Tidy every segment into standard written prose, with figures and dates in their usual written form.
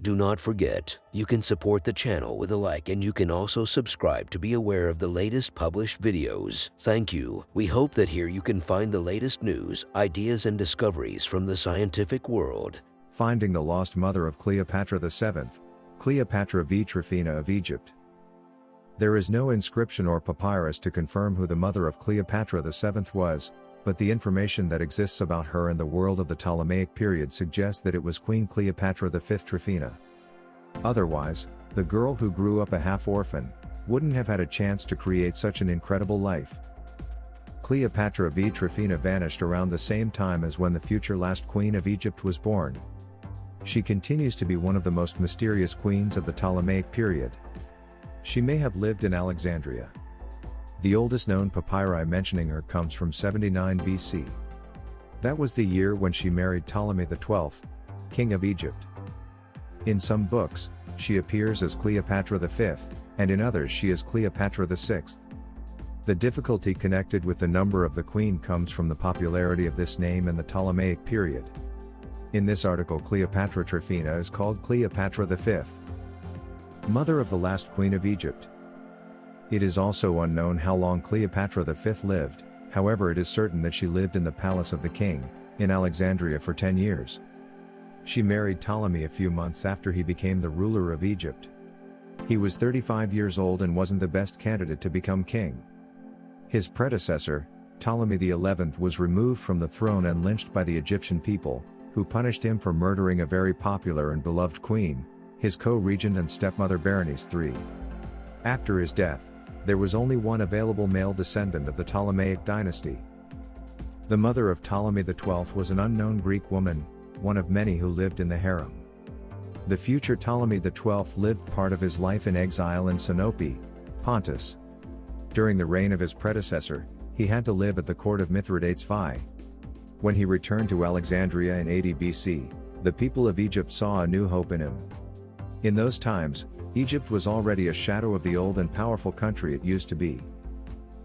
Do not forget, you can support the channel with a like, and you can also subscribe to be aware of the latest published videos. Thank you. We hope that here you can find the latest news, ideas, and discoveries from the scientific world. Finding the lost mother of Cleopatra VII, Cleopatra V Tryphaena of Egypt. There is no inscription or papyrus to confirm who the mother of Cleopatra VII was, but the information that exists about her in the world of the Ptolemaic period suggests that it was Queen Cleopatra V Tryphaena. Otherwise, the girl who grew up a half-orphan wouldn't have had a chance to create such an incredible life. Cleopatra V Tryphaena vanished around the same time as when the future last queen of Egypt was born. She continues to be one of the most mysterious queens of the Ptolemaic period. She may have lived in Alexandria. The oldest known papyri mentioning her comes from 79 BC. That was the year when she married Ptolemy XII, king of Egypt. In some books, she appears as Cleopatra V, and in others she is Cleopatra VI. The difficulty connected with the number of the queen comes from the popularity of this name in the Ptolemaic period. In this article, Cleopatra Tryphaena is called Cleopatra V, mother of the last queen of Egypt. It is also unknown how long Cleopatra V lived, however it is certain that she lived in the palace of the king, in Alexandria for 10 years. She married Ptolemy a few months after he became the ruler of Egypt. He was 35 years old and wasn't the best candidate to become king. His predecessor, Ptolemy XI, was removed from the throne and lynched by the Egyptian people, who punished him for murdering a very popular and beloved queen, his co-regent and stepmother Berenice III. After his death, there was only one available male descendant of the Ptolemaic dynasty. The mother of Ptolemy XII was an unknown Greek woman, one of many who lived in the harem. The future Ptolemy XII lived part of his life in exile in Sinope, Pontus. During the reign of his predecessor, he had to live at the court of Mithridates V. When he returned to Alexandria in 80 BC, the people of Egypt saw a new hope in him. In those times, Egypt was already a shadow of the old and powerful country it used to be.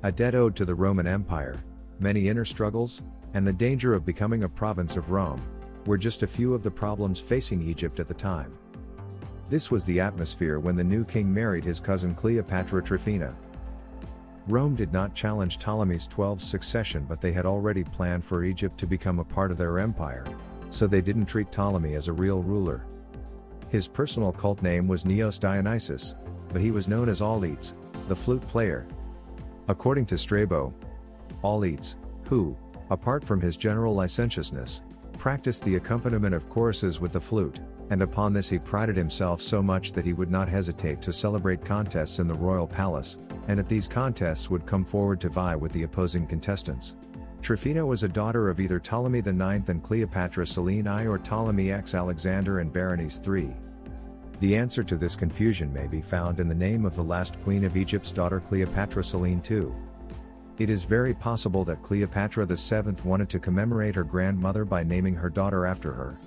A debt owed to the Roman Empire, many inner struggles, and the danger of becoming a province of Rome, were just a few of the problems facing Egypt at the time. This was the atmosphere when the new king married his cousin Cleopatra Tryphaena. Rome did not challenge Ptolemy's 12th succession, but they had already planned for Egypt to become a part of their empire, so they didn't treat Ptolemy as a real ruler. His personal cult name was Neos Dionysus, but he was known as Auletes, the flute player. According to Strabo, Auletes, who, apart from his general licentiousness, practiced the accompaniment of choruses with the flute, and upon this he prided himself so much that he would not hesitate to celebrate contests in the royal palace, and at these contests would come forward to vie with the opposing contestants. Tryphaena was a daughter of either Ptolemy IX and Cleopatra Selene I or Ptolemy X Alexander and Berenice III. The answer to this confusion may be found in the name of the last queen of Egypt's daughter Cleopatra Selene II. It is very possible that Cleopatra VII wanted to commemorate her grandmother by naming her daughter after her.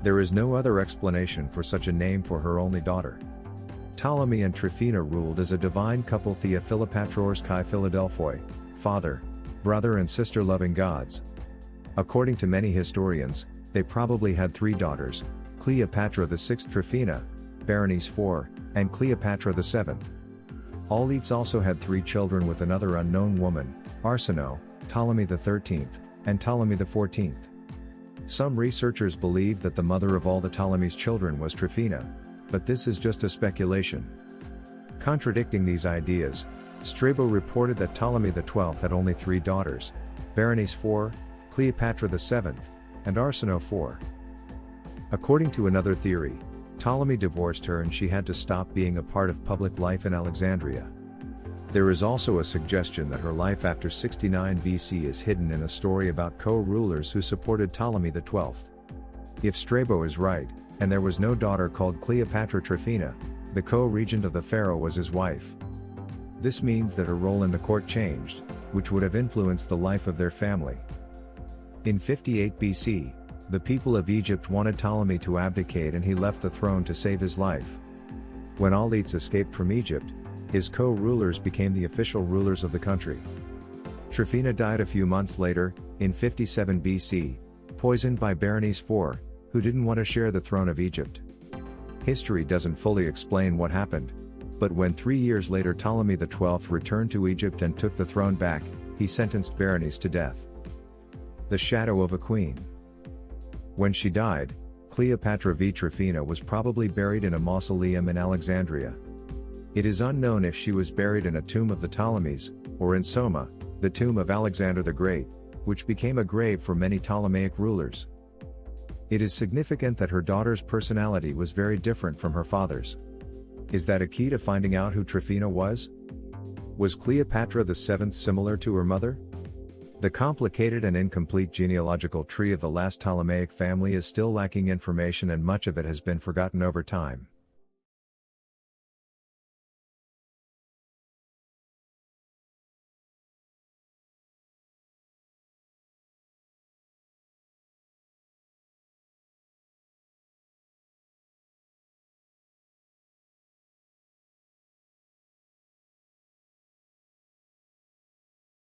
There is no other explanation for such a name for her only daughter. Ptolemy and Tryphaena ruled as a divine couple, Thea Philopatros Kai Philadelphoi, father, brother and sister loving gods. According to many historians, they probably had 3 daughters, Cleopatra VI Tryphaena, Berenice IV, and Cleopatra VII. Auletes also had 3 children with another unknown woman, Arsinoe, Ptolemy XIII, and Ptolemy XIV. Some researchers believe that the mother of all the Ptolemy's children was Tryphaena, but this is just a speculation. Contradicting these ideas, Strabo reported that Ptolemy XII had only 3 daughters, Berenice IV, Cleopatra VII, and Arsinoe IV. According to another theory, Ptolemy divorced her and she had to stop being a part of public life in Alexandria. There is also a suggestion that her life after 69 BC is hidden in a story about co-rulers who supported Ptolemy XII. If Strabo is right, and there was no daughter called Cleopatra Tryphaena, the co-regent of the pharaoh was his wife. This means that her role in the court changed, which would have influenced the life of their family. In 58 BC, the people of Egypt wanted Ptolemy to abdicate and he left the throne to save his life. When all elites escaped from Egypt, his co-rulers became the official rulers of the country. Tryphaena died a few months later, in 57 BC, poisoned by Berenice IV, who didn't want to share the throne of Egypt. History doesn't fully explain what happened, but when 3 years later Ptolemy XII returned to Egypt and took the throne back, he sentenced Berenice to death. The shadow of a queen. When she died, Cleopatra V Tryphaena was probably buried in a mausoleum in Alexandria. It is unknown if she was buried in a tomb of the Ptolemies, or in Soma, the tomb of Alexander the Great, which became a grave for many Ptolemaic rulers. It is significant that her daughter's personality was very different from her father's. Is that a key to finding out who Tryphaena was? Was Cleopatra VII similar to her mother? The complicated and incomplete genealogical tree of the last Ptolemaic family is still lacking information and much of it has been forgotten over time.